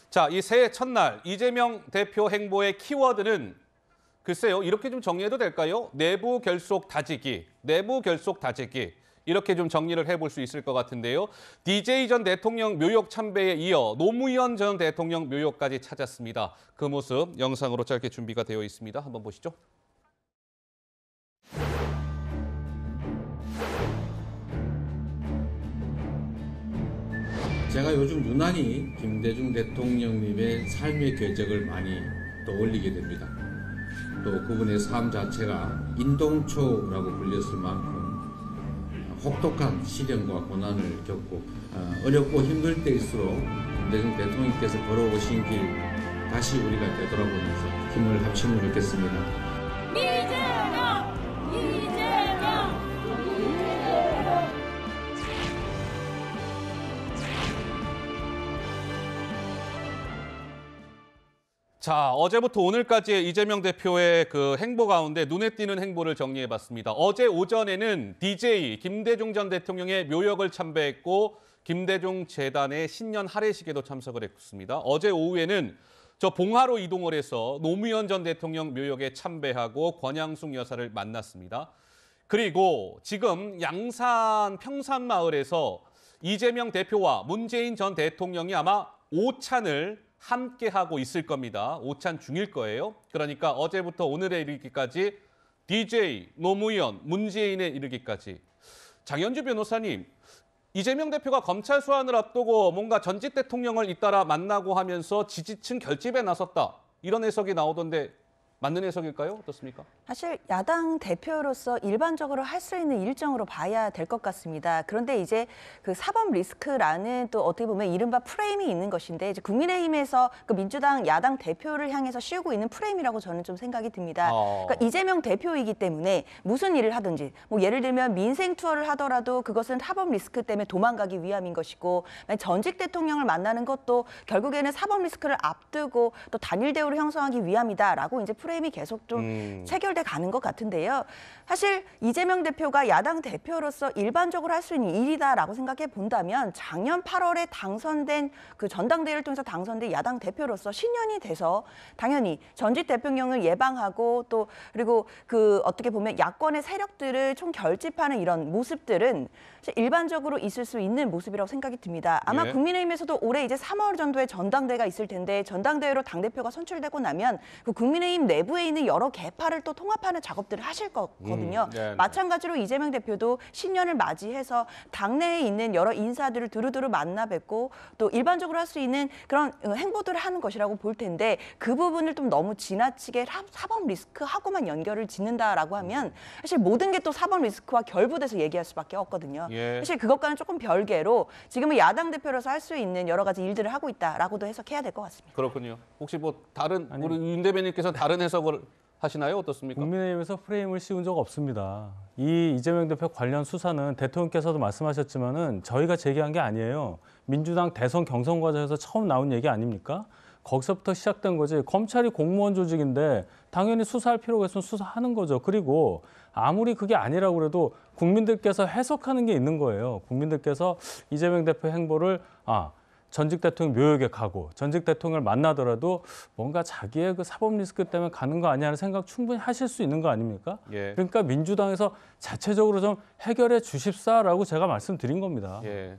자, 이 새해 첫날 이재명 대표 행보의 키워드는 글쎄요, 이렇게 좀 정리해도 될까요? 내부 결속 다지기, 내부 결속 다지기. 이렇게 좀 정리를 해볼 수 있을 것 같은데요. DJ 전 대통령 묘역 참배에 이어 노무현 전 대통령 묘역까지 찾았습니다. 그 모습 영상으로 짧게 준비가 되어 있습니다. 한번 보시죠. 제가 요즘 유난히 김대중 대통령님의 삶의 궤적을 많이 떠올리게 됩니다. 또 그분의 삶 자체가 인동초라고 불렸을 만큼 혹독한 시련과 고난을 겪고 어렵고 힘들 때일수록 김대중 대통령께서 걸어오신 길 다시 우리가 되돌아보면서 힘을 합치면 좋겠습니다. 이재명! 이재명! 자, 어제부터 오늘까지의 이재명 대표의 그 행보 가운데 눈에 띄는 행보를 정리해봤습니다. 어제 오전에는 DJ 김대중 전 대통령의 묘역을 참배했고 김대중 재단의 신년 할애식에도 참석을 했습니다. 어제 오후에는 저 봉화로 이동을 해서 노무현 전 대통령 묘역에 참배하고 권양숙 여사를 만났습니다. 그리고 지금 양산 평산마을에서 이재명 대표와 문재인 전 대통령이 아마 오찬을 함께 하고 있을 겁니다. 오찬 중일 거예요. 그러니까 어제부터 오늘에 이르기까지 DJ, 노무현, 문재인에 이르기까지. 장현주 변호사님, 이재명 대표가 검찰 소환을 앞두고 뭔가 전직 대통령을 잇따라 만나고 하면서 지지층 결집에 나섰다. 이런 해석이 나오던데 맞는 해석일까요? 어떻습니까? 사실 야당 대표로서 일반적으로 할 수 있는 일정으로 봐야 될 것 같습니다. 그런데 이제 그 사법 리스크라는 또 어떻게 보면 이른바 프레임이 있는 것인데 이제 국민의힘에서 그 민주당 야당 대표를 향해서 씌우고 있는 프레임이라고 저는 좀 생각이 듭니다. 그러니까 이재명 대표이기 때문에 무슨 일을 하든지 뭐 예를 들면 민생 투어를 하더라도 그것은 사법 리스크 때문에 도망가기 위함인 것이고 전직 대통령을 만나는 것도 결국에는 사법 리스크를 앞두고 또 단일 대우를 형성하기 위함이다라고 이제 프레임이 계속 좀 체결돼 가는 것 같은데요. 사실 이재명 대표가 야당 대표로서 일반적으로 할 수 있는 일이다라고 생각해 본다면 작년 8월에 당선된 그 전당대회를 통해서 당선된 야당 대표로서 신년이 돼서 당연히 전직 대통령을 예방하고 또 그리고 그 어떻게 보면 야권의 세력들을 총 결집하는 이런 모습들은 일반적으로 있을 수 있는 모습이라고 생각이 듭니다. 아마 예. 국민의힘에서도 올해 이제 3월 정도에 전당대회가 있을 텐데 전당대회로 당대표가 선출되고 나면 그 국민의힘 내부에 있는 여러 계파를 또 통합하는 작업들을 하실 거거든요. 네. 마찬가지로 이재명 대표도 신년을 맞이해서 당내에 있는 여러 인사들을 두루두루 만나 뵙고 또 일반적으로 할 수 있는 그런 행보들을 하는 것이라고 볼 텐데 그 부분을 좀 너무 지나치게 사법 리스크하고만 연결을 짓는다라고 하면 사실 모든 게 또 사법 리스크와 결부돼서 얘기할 수밖에 없거든요. 예. 사실 그것과는 조금 별개로 지금은 야당 대표로서 할 수 있는 여러 가지 일들을 하고 있다라고도 해석해야 될 것 같습니다. 그렇군요. 혹시 뭐 다른 우리 윤 대변인께서 다른 해석을 하시나요? 어떻습니까? 국민의힘에서 프레임을 씌운 적 없습니다. 이 이재명 대표 관련 수사는 대통령께서도 말씀하셨지만은 저희가 제기한 게 아니에요. 민주당 대선 경선 과정에서 처음 나온 얘기 아닙니까? 거기서부터 시작된 거지. 검찰이 공무원 조직인데 당연히 수사할 필요가 있으면 수사하는 거죠. 그리고 아무리 그게 아니라고 그래도 국민들께서 해석하는 게 있는 거예요. 국민들께서 이재명 대표 행보를 전직 대통령 묘역에 가고 전직 대통령을 만나더라도 뭔가 자기의 그 사법 리스크 때문에 가는 거 아니야 하는 생각 충분히 하실 수 있는 거 아닙니까? 예. 그러니까 민주당에서 자체적으로 좀 해결해 주십사라고 제가 말씀드린 겁니다. 예.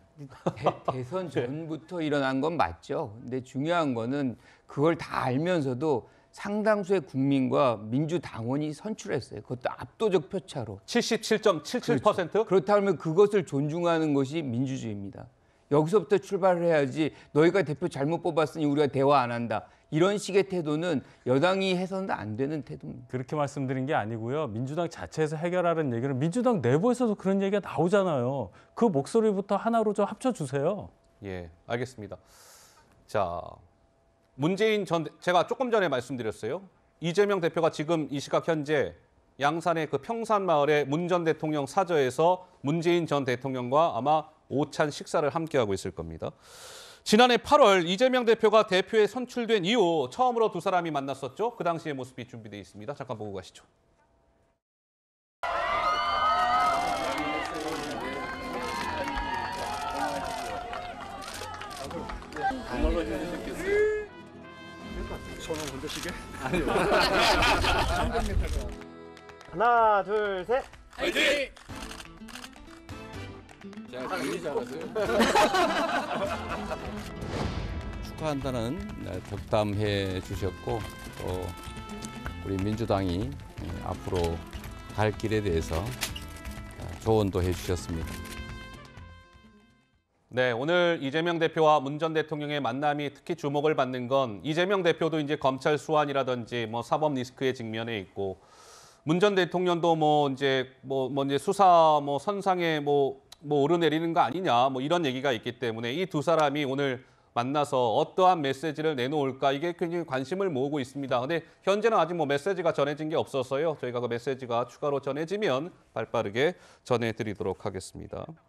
대선 전부터 일어난 건 맞죠. 근데 중요한 거는 그걸 다 알면서도 상당수의 국민과 민주당원이 선출했어요. 그것도 압도적 표차로. 77.77%? 그렇다면 그것을 존중하는 것이 민주주의입니다. 여기서부터 출발을 해야지 너희가 대표 잘못 뽑았으니 우리가 대화 안 한다. 이런 식의 태도는 여당이 해서는 안 되는 태도입니다. 그렇게 말씀드린 게 아니고요. 민주당 자체에서 해결하는 얘기는 민주당 내부에서도 그런 얘기가 나오잖아요. 그 목소리부터 하나로 좀 합쳐주세요. 예, 알겠습니다. 자, 문재인 제가 조금 전에 말씀드렸어요. 이재명 대표가 지금 이 시각 현재 양산의 그 평산마을의 문 전 대통령 사저에서 문재인 전 대통령과 아마 오찬 식사를 함께하고 있을 겁니다. 지난해 8월 이재명 대표가 대표에 선출된 이후 처음으로 두 사람이 만났었죠. 그 당시의 모습이 준비되어 있습니다. 잠깐 보고 가시죠. 정말로 힘드셨겠어요? 하나, 둘, 셋. 축하한다는 덕담해 주셨고 또 우리 민주당이 앞으로 갈 길에 대해서 조언도 해 주셨습니다. 네, 오늘 이재명 대표와 문 전 대통령의 만남이 특히 주목을 받는 건 이재명 대표도 이제 검찰 수완이라든지 뭐 사법 리스크에 직면해 있고 문 전 대통령도 이제 수사 선상에 오르내리는 거 아니냐 이런 얘기가 있기 때문에 이 두 사람이 오늘 만나서 어떠한 메시지를 내놓을까 이게 굉장히 관심을 모으고 있습니다. 근데 현재는 아직 메시지가 전해진 게 없어서요. 저희가 그 메시지가 추가로 전해지면 발빠르게 전해드리도록 하겠습니다.